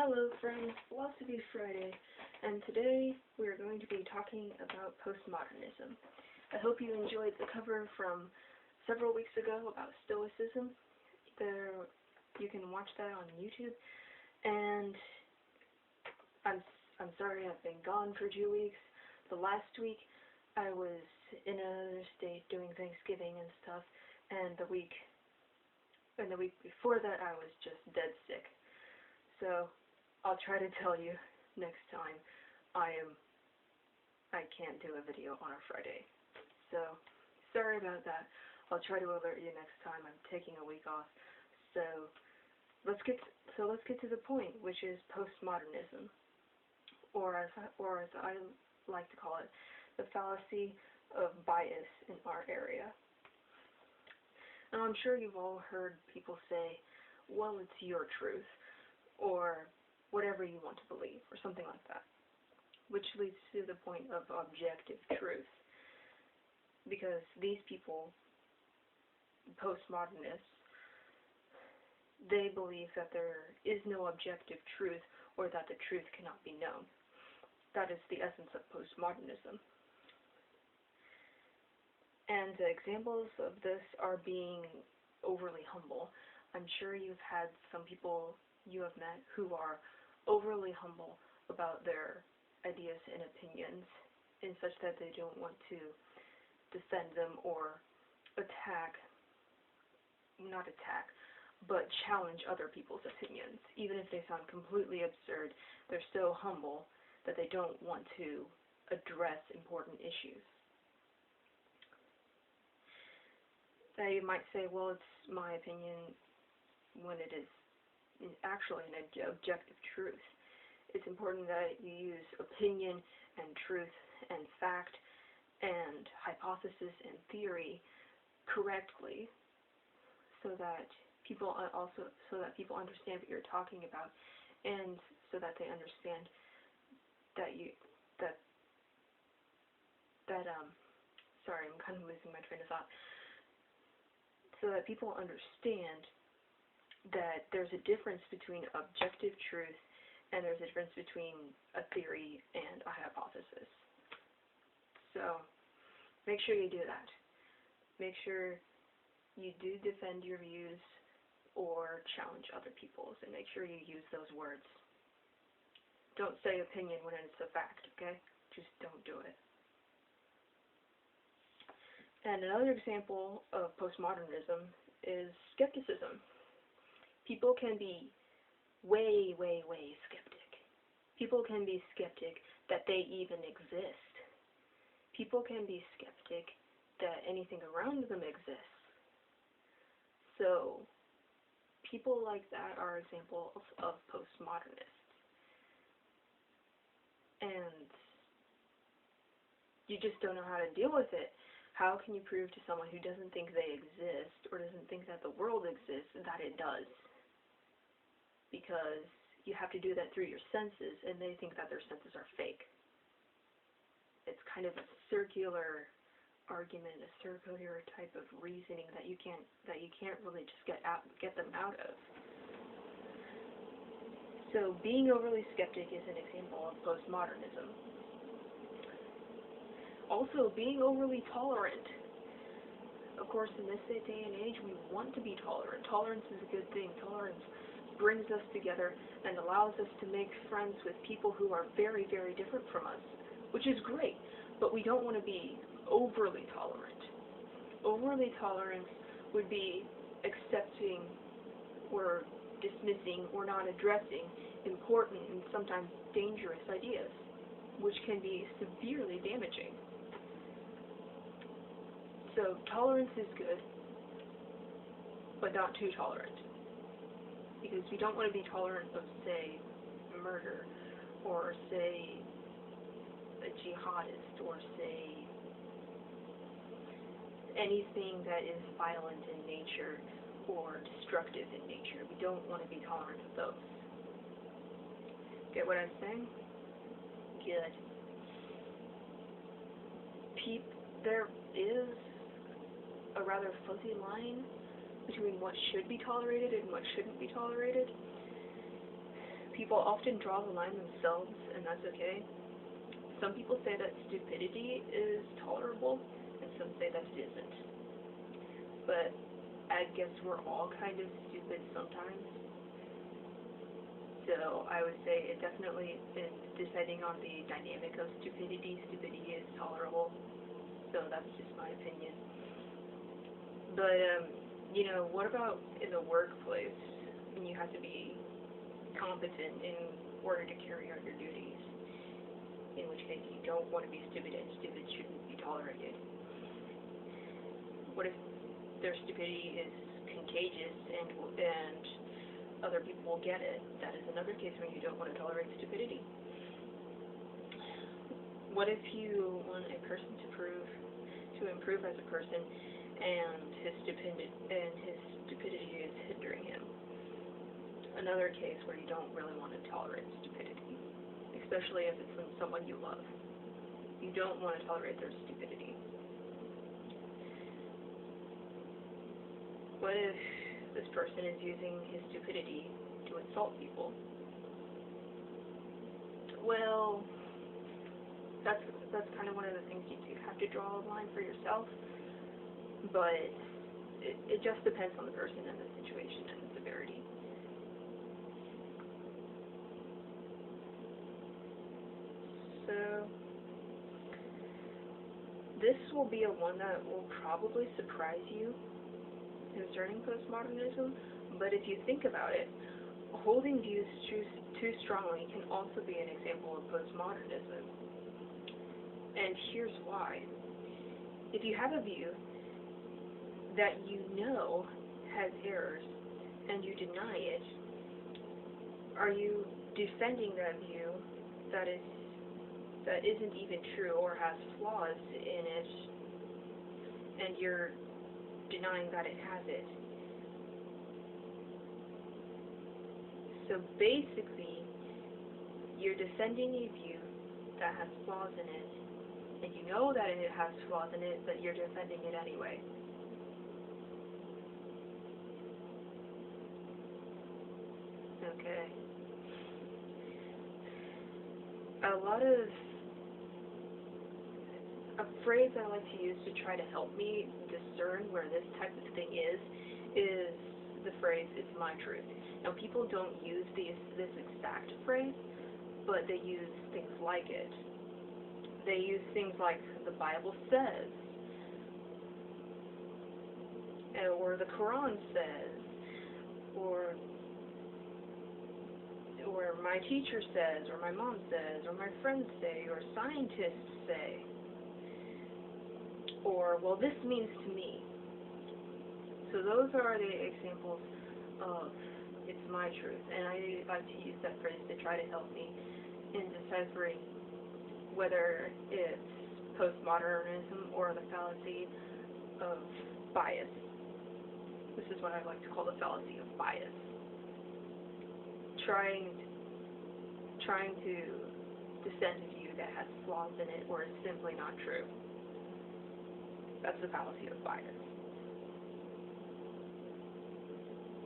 Hello friends, Philosophy Friday, and today we are going to be talking about postmodernism. I hope you enjoyed the cover from several weeks ago about Stoicism. You can watch that on YouTube, and I'm sorry I've been gone for 2 weeks. The last week I was in another state doing Thanksgiving and stuff, and the week before that I was just dead sick. So I'll try to tell you next time I can't do a video on a Friday. So sorry about that. I'll try to alert you next time. I'm taking a week off. So let's get to the point, which is postmodernism, or as I like to call it, the fallacy of bias in our area. Now I'm sure you've all heard people say, well, it's your truth, or whatever you want to believe, or something like that, which leads to the point of objective truth, because these people, postmodernists, they believe that there is no objective truth, or that the truth cannot be known. That is the essence of postmodernism. And the examples of this are being overly humble. I'm sure you've had some people you have met who are overly humble about their ideas and opinions, in such that they don't want to defend them or but challenge other people's opinions. Even if they sound completely absurd, they're so humble that they don't want to address important issues. Now you might say, well, it's my opinion, when it is actually an objective truth. It's important that you use opinion and truth and fact and hypothesis and theory correctly, so that people understand what you're talking about, and so that they understand sorry, I'm kind of losing my train of thought. So that people understand that there's a difference between objective truth and there's a difference between a theory and a hypothesis. So make sure you do that. Make sure you do defend your views or challenge other people's, and make sure you use those words. Don't say opinion when it's a fact, okay? Just don't do it. And another example of postmodernism is skepticism. People can be way skeptic. People can be skeptic that they even exist. People can be skeptic that anything around them exists. So people like that are examples of postmodernists. And you just don't know how to deal with it. How can you prove to someone who doesn't think they exist, or doesn't think that the world exists, that it does? Because you have to do that through your senses, and they think that their senses are fake. It's kind of a circular argument, a circular type of reasoning that you can't really just get them out of. So being overly skeptic is an example of postmodernism. Also, being overly tolerant. Of course, in this day and age, we want to be tolerant. Tolerance is a good thing. Tolerance brings us together and allows us to make friends with people who are very different from us, which is great, but we don't want to be overly tolerant. Overly tolerant would be accepting or dismissing or not addressing important and sometimes dangerous ideas, which can be severely damaging. So tolerance is good, but not too tolerant. Because we don't want to be tolerant of, say, murder, or, say, a jihadist, or, say, anything that is violent in nature or destructive in nature. We don't want to be tolerant of those. Get what I'm saying? Good. There is a rather fuzzy line between what should be tolerated and what shouldn't be tolerated. People often draw the line themselves, and that's okay. Some people say that stupidity is tolerable, and some say that it isn't. But I guess we're all kind of stupid sometimes. So I would say it definitely, in deciding on the dynamic of stupidity is tolerable. So that's just my opinion. But, what about in the workplace, when you have to be competent in order to carry out your duties? In which case you don't want to be stupid, and stupid shouldn't be tolerated. What if their stupidity is contagious and other people will get it? That is another case when you don't want to tolerate stupidity. What if you want a person to improve as a person, and his stupidity is hindering him? Another case where you don't really want to tolerate stupidity, especially if it's from someone you love. You don't want to tolerate their stupidity. What if this person is using his stupidity to insult people? Well, that's kind of one of the things you do have to draw a line for yourself, but it just depends on the person and the situation and the severity. So, this will be a one that will probably surprise you concerning postmodernism, but if you think about it, holding views too strongly can also be an example of postmodernism. And here's why. If you have a view that you know has errors and you deny it, are you defending that view that isn't even true or has flaws in it, and you're denying that it has it? So basically, you're defending a view that has flaws in it, and you know that it has flaws in it, but you're defending it anyway. Okay. A phrase I like to use to try to help me discern where this type of thing is the phrase, "it's my truth." Now, people don't use this exact phrase, but they use things like it. They use things like "the Bible says," or "the Quran says," or "my teacher says," or "my mom says," or "my friends say," or "scientists say," or "well, this means to me." So those are the examples of "it's my truth," and I like to use that phrase to try to help me in deciphering whether it's postmodernism or the fallacy of bias. This is what I like to call the fallacy of bias. Trying to defend a view that has flaws in it or is simply not true. That's the fallacy of bias.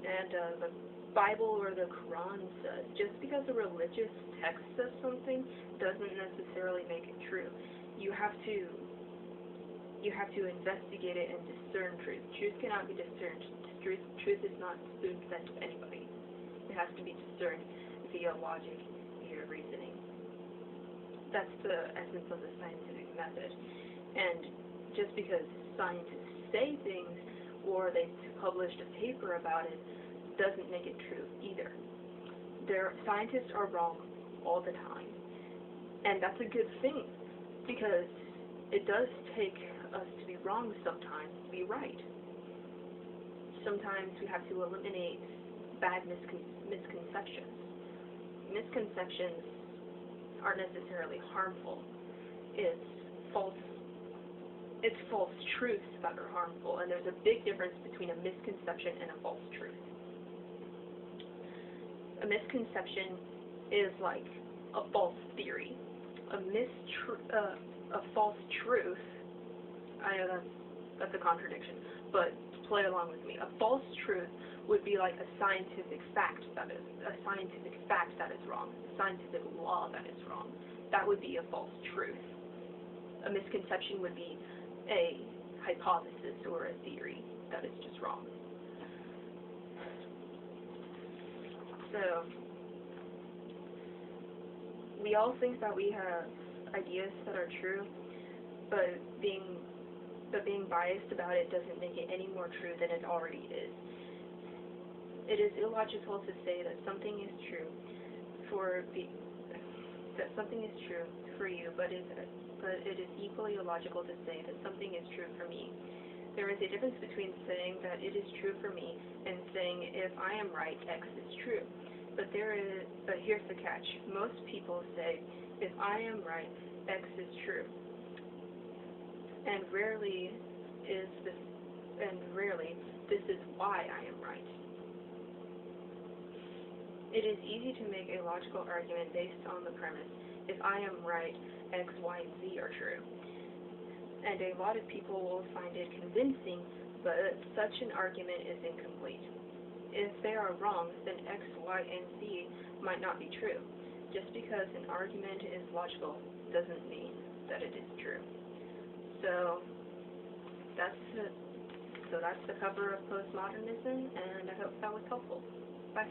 And the Bible or the Quran says, just because a religious text says something doesn't necessarily make it true. You have to investigate it and discern truth. Truth cannot be discerned. Truth is not spoon-fed to anybody. It has to be discerned via logic, via reasoning. That's the essence of the scientific method. And just because scientists say things or they published a paper about it doesn't make it true either. Scientists are wrong all the time. And that's a good thing, because it does take us to be wrong sometimes to be right. Sometimes we have to eliminate bad misconceptions. Misconceptions aren't necessarily harmful. It's false truths that are harmful, and there's a big difference between a misconception and a false truth. A misconception is like a false theory. A false truth, I know that's a contradiction, but play along with me. A false truth would be like a scientific fact that is wrong, a scientific law that is wrong. That would be a false truth. A misconception would be a hypothesis or a theory that is just wrong. So, we all think that we have ideas that are true, but being biased about it doesn't make it any more true than it already is. It is illogical to say that something is true for you, but it is equally illogical to say that something is true for me. There is a difference between saying that it is true for me and saying if I am right, X is true. But here's the catch. Most people say if I am right, X is true. And rarely this is why I am right. It is easy to make a logical argument based on the premise, if I am right, X, Y, and Z are true. And a lot of people will find it convincing, but such an argument is incomplete. If they are wrong, then X, Y, and Z might not be true. Just because an argument is logical doesn't mean that it is true. So that's the cover of Postmodernism, and I hope that was helpful. Bye.